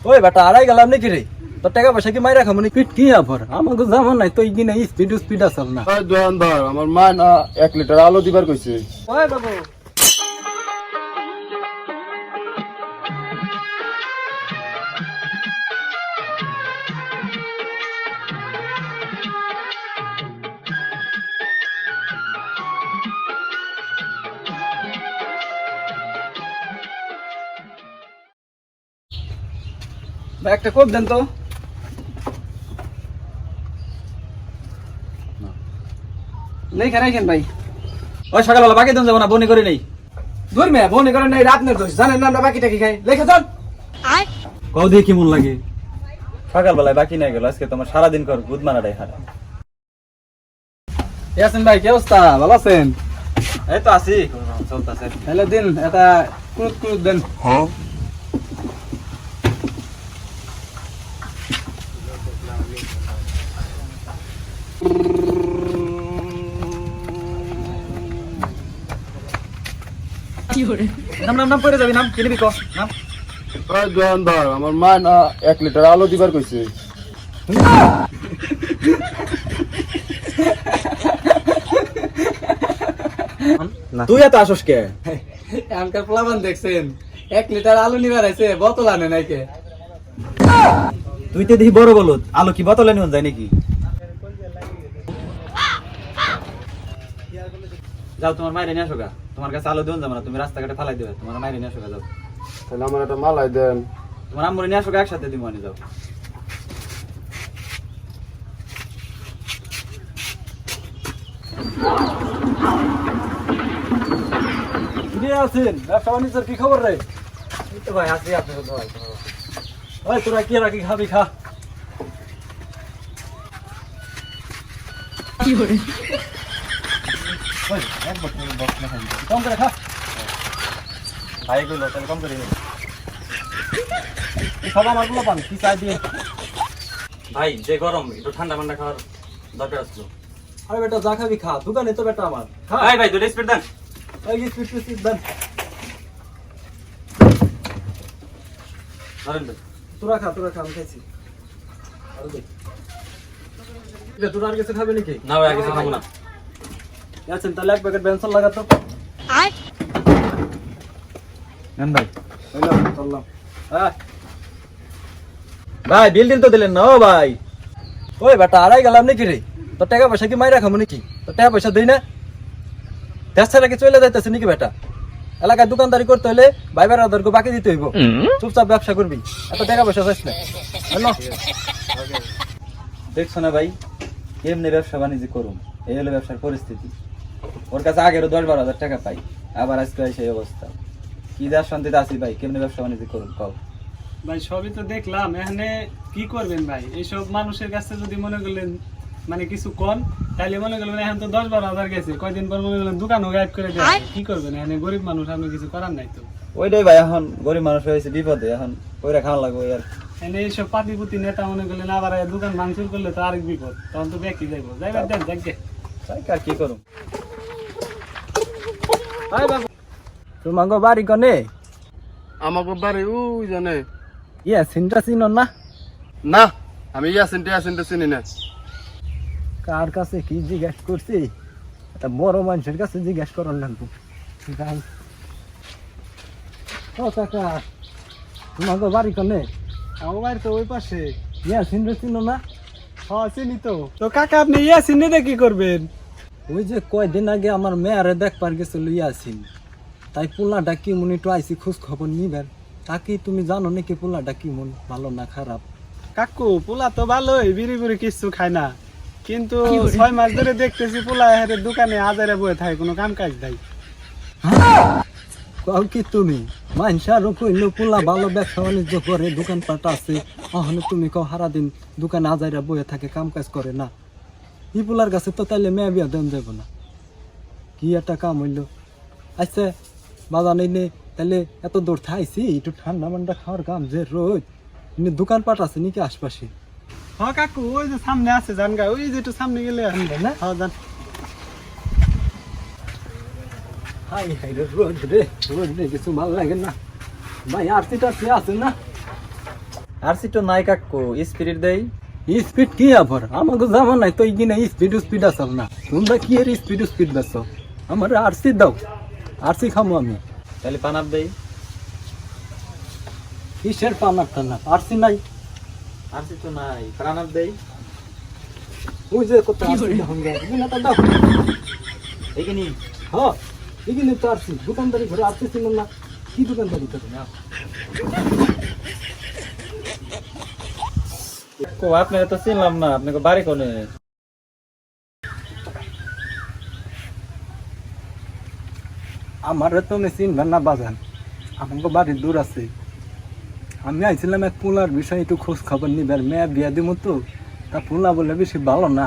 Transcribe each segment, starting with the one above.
ওই বেটা আড়াই গেলাম নাকি রে? তোর টাকা পয়সা কি মাইরা খামনি? পিট কি আবার আমাকে জামান নাই তো ইগিনা স্পিড আসল না। দোকানদার আমার মা না 1 লিটার আলো দিবার কইছে। ওই বাবু ভাই একটা কোপ দেন তো। নেই খারাইছেন ভাই। ওই সকালবেলা বাকি দেন যাবো না, বনি করে নেই। দূর মেয়ে বনি করে নেই, রাত নেই দোষ জানেন না, আমরা বাকিটা কি খাই লেখে চল। কও দিয়ে কি মন লাগে সকালবেলায় বাকি নাই গেল, আজকে তোমার সারাদিন কর গুদ মারাটাই হারা। ইয়াসিন ভাই কি অবস্থা, ভালো আছেন? এই তো আছি, চলতেছে। তাহলে দিন এটা কুরুত কুরুত দেন। হ্যাঁ নাম নাম নাম পড়ে যাবি, নাম কিনবি ক নাম। দোকানদার আমার মা না 1 লিটার আলো দিবার কইছে। তুই এত আসস কে? এমকার প্লাবান দেখছেন 1 লিটার আলু নিবার আইছে, বোতল আনে নাই কে? তুই তো দেখি বড় বলত, আলু কি বোতলে নিয়ে যায় নাকি? যাও তোমার মাইরে নিয়ে আসো গা, তোমার কাছে আলু দিন যাবো না, তুমি রাস্তাঘাটে ফালাই দেবে, তোমার মাইরে নিয়ে আসো গা। যাও তাহলে আমার একটা মালাই দেন। তোমার আম্মুরে নিয়ে আসো গা, একসাথে দিব আনি। যাও আছেন ব্যবসা বাণিজ্যের কি খবর রে? ভাই আছি, আপনার ভাই তোরা কি রাখি খাবি খা। কম করে খা ভাই, এগুলো তাহলে কম করে সব আমার গুলো পান কি চাই দিয়ে। ভাই যে গরম একটু ঠান্ডা ঠান্ডা খাওয়ার দরকার আসলো। আরে বেটা যা খাবি খা, দোকানে তো বেটা আমার। ভাই ভাই দুটো স্পিড দেন, স্পিড দেন। তোরা খা আমি খাইছি। তোরা আর কিছু খাবে নাকি? না ভাই আর কিছু খাবো না। আছেন তাহলে 1 প্যাকেট বেনসন লাগাতো। নেন ভাই, চললাম। ভাই বিল দিন তো দিলেন না। ও ভাই ওই বেটা আড়াই গেলাম নাকি রে? তোর টাকা পয়সা কি মাইরা খামো নাকি? তোর টাকা পয়সা দেই না, দেশ ছাড়া কি চলে যাইতেছে নাকি বেটা? এলাকায় দোকানদারি করতে হলে ভাই বেড়াদেরকে বাকি দিতে হইব, চুপচাপ ব্যবসা করবি, এত টাকা পয়সা চাইছ না। দেখছো না ভাই এমনি ব্যবসা বাণিজ্য করুন, এই হলো ব্যবসার পরিস্থিতি। ওর কাছে আগেরও 10-12 হাজার টাকা পাই, আবার আজকে সেই অবস্থা। কি দেওয়ার শান্তিতে আছি ভাই, কেমনি ব্যবসা বাণিজ্য করুন কও ভাই। সবই তো দেখলাম, এখানে কি করবেন ভাই? এইসব মানুষের কাছে যদি মনে করলেন মানে কিছু কম, তাহলে মনে করলেন এখন তো 10-12 হাজার গেছে, কয়দিন পর মনে করলেন দোকানও গায়েব করে দেয়। কি করবেন? এখানে গরিব মানুষ, আপনি কিছু করার নাই তো। ওইটাই ভাই, এখন গরিব মানুষ হয়েছে বিপদে, এখন ওইরা খাওয়া লাগবে আর। এখানে এইসব পাতিপুতি নেতা মনে করলেন আবার দোকান ভাঙচুর করলে তো আরেক বিপদ, তখন তো দেখি যাইবো। যাইবার দেন দেখে আর কি করুম। তোমাকে বাড়ি কনে? আমাকে বাড়ি ওই জানে। ইয়া সিনটা চিনো না? না আমি ইয়াসিনটা চিনি না। কার কাছে কি জিজ্ঞেস করছি? একটা বড় মানুষের কাছে জিজ্ঞেস করার লাগবো। ও কাকা তোমাকে বাড়ি কনে? আমার বাড়ি তো ওই পাশে। ইয়া সিনটা চিনো না? হ্যাঁ চিনি তো। তো কাকা আপনি ইয়াসিনে কি করবেন? ওই যে কয়দিন আগে আমার মেয়ারে দেখবার গেছিল ইয়াসিন, তাই পোলাটা কি মনে একটু আইসি খোঁজ খবর নিবেন। তাকে তুমি জানো নাকি পোলাটা কি মন, ভালো না খারাপ? কাকু পোলা তো ভালোই, বিড়ি বুড়ি কিছু খায় না, কিন্তু 6 মাস ধরে দেখতেছি পোলা হেরে দোকানে হাজারে বয়ে থাকে, কোনো কাম কাজ নাই। কও কি তুমি? মানুষের কইলো পোলা ভালো ব্যবসা বাণিজ্য করে, দোকানপাট আছে, ওখানে তুমি কও সারাদিন দোকানে হাজারে বয়ে থাকে, কাম কাজ করে না। ই পোলার কাছে তো তাইলে মেয়ে বিয়া দেন যাব না, কি একটা কাম হইলো। আচ্ছা বাজার নেই তাহলে এত দূর থাইছি, একটু ঠান্ডা মান্ডা খাওয়ার কাম যে রোজ। দোকানপাট আছে নাকি আশপাশে? হ্যাঁ কাকু ওই যে সামনে আছে জানগা, ওই যে একটু সামনে গেলে না হ্যাঁ জান। হাই হাই রে রোজ রে কিছু ভালো লাগে না ভাই। আরতি টারতি আছে না? আর সিটো নাই কাকু স্পিরিট দেই স্পিড কি আবার আমাকে জামা নাই তো কিনা স্পিড আসল না তোমরা কি এর স্পিড বেছো আমার আরসি দাও আরসি খামো আমি তাহলে পানাপ দেই কিসের পানার টানা আরসি নাই আর সিটো নাই পানাপ দেই ওই যে কত আরসি হঙ্গে না তো দাও এইখানি হ্যাঁ এখানে তো আরসি দোকানদারি ঘরে আরসি ছিল না কি দোকানদারি করে না কো আপনারা তো চিনলাম না আপনাকে বাড়ি কোনে আমার তো মেশিন না বাজান আমাকে বাড়ির দূর আছে আমি আইছিলাম এক পোলার বিষয়ে একটু খোঁজ খবর নিবার মেয়ে বিয়া দিব তো তা পোলা বলে বেশি ভালো না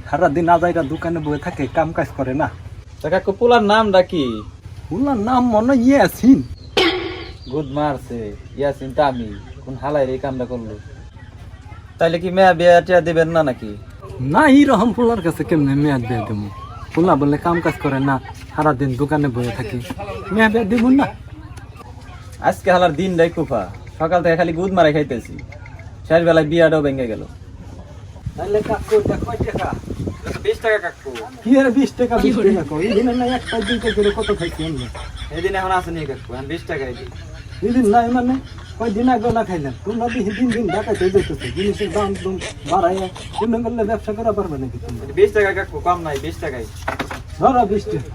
সারাদিন আজাইরা দোকানে বয়ে থাকে কাম কাজ করে না তা কাকু পোলার নামটা কি পোলার নাম মনে ইয়াসিন গুড মারছে ইয়াসিন তা আমি কোন হালাই এই কামটা করলো তাইলে কি মেয়া বিয়া টিয়া দিবেন না নাকি না এইরকম পোলার কাছে কেমনে মেয়ে বিয়া দেবো পোলা বলে কাম কাজ করে না সারাদিন দোকানে বয়ে থাকি মেয়ে বিয়া দিব না আজকে হালার দিনটাই কুফা সকাল থেকে খালি গুদ মারাই খাইতেছি শেষ বেলায় বিয়াটাও ভেঙে গেল তাহলে কাকু কয় টাকা 20 টাকা কাকু কি আর 20 টাকা 20 টাকা কই এদিন না একটা দুইটা করে কত খাইছি আমরা এদিন এখন আসেনি কাকু আমি 20 টাকাই দিই এদিন নাই মানে কয়দিন আগে না খাইলাম তোমরা দিন দিন ঢাকাতে যেতেছে জিনিসের দাম দাম বাড়াইয়া তুমি করলে ব্যবসা করা পারবে নাকি তোমরা 20 টাকা কাকু কম নাই 20 টাকাই ধরো 20 টাকা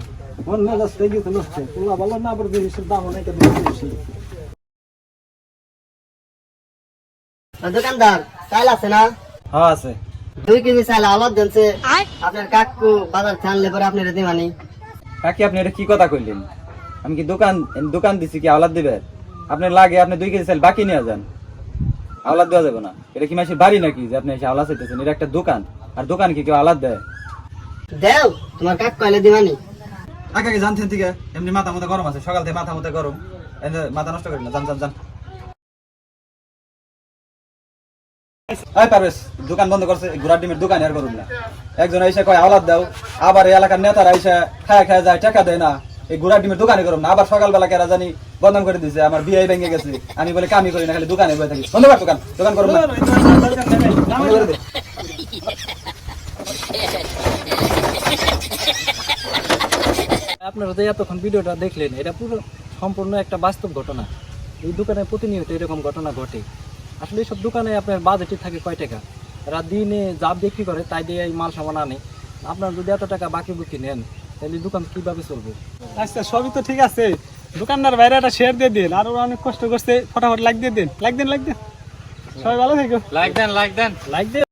মন মেজাজ থেকে গেছে নষ্ট তোমরা ভালো না আবার জিনিসের দাম অনেক বেশি দোকানদার চাল আছে না হ্যাঁ আছে 2 কেজি চাল আলাদ দেনছে আপনার কাকু বাজার ছানলে পরে আপনার দিমানি কাকি আপনি এটা কি কথা কইলেন আমি কি দোকান দিছি কি আওলাদ দিবে আপনার লাগে আপনি 2 কেজি চাল বাকি নিয়ে যান আওলাদ দেওয়া যাবে না এটা কি মাসের বাড়ি নাকি যে আপনি এসে আওলাদ চাইতেছেন এটা একটা দোকান আর দোকান কি কেউ আওলাদ দেয় দেও তোমার কাকু কইলে দিমানি আগে জানতেন থেকে এমনি মাথা মতো গরম আছে সকাল থেকে মাথা মতো গরম মাথা নষ্ট করেন না যান এই পারবেশ দোকান বন্ধ করছে ঘোড়ার ডিমের দোকান আর করুন না একজন এসে কয় আওলাদ দাও আবার এই এলাকার নেতারা এসে খায়া যায় টাকা দেয় না এই ঘোড়ার ডিমের দোকানে করুন না আবার সকালবেলা কেরা জানি বন্ধন করে দিছে আমার বিয়ে ভেঙে গেছে আমি বলে কামই করি না খালি দোকানে বসে থাকি বন্ধ কর দোকান করুন না বন্ধ করে দে। আপনারা যে এতক্ষণ ভিডিওটা দেখলেন এটা পুরো সম্পূর্ণ একটা বাস্তব ঘটনা এই দোকানে প্রতিনিয়ত এরকম ঘটনা ঘটে আসলে এইসব দোকানে আপনার বাজেটই থাকে কয় টাকা এরা দিনে যা বিক্রি করে তাই দিয়ে এই মাল সামান আনে আপনার যদি এত টাকা বাকি বুকি নেন তাহলে দোকান কিভাবে চলবে আচ্ছা সবই তো ঠিক আছে দোকানদার বাইরে একটা শেয়ার দিয়ে দিন আর ওরা অনেক কষ্ট করছে ফটাফট লাইক দিয়ে দিন সবাই ভালো থেকো লাইক দেন লাইক দিয়ে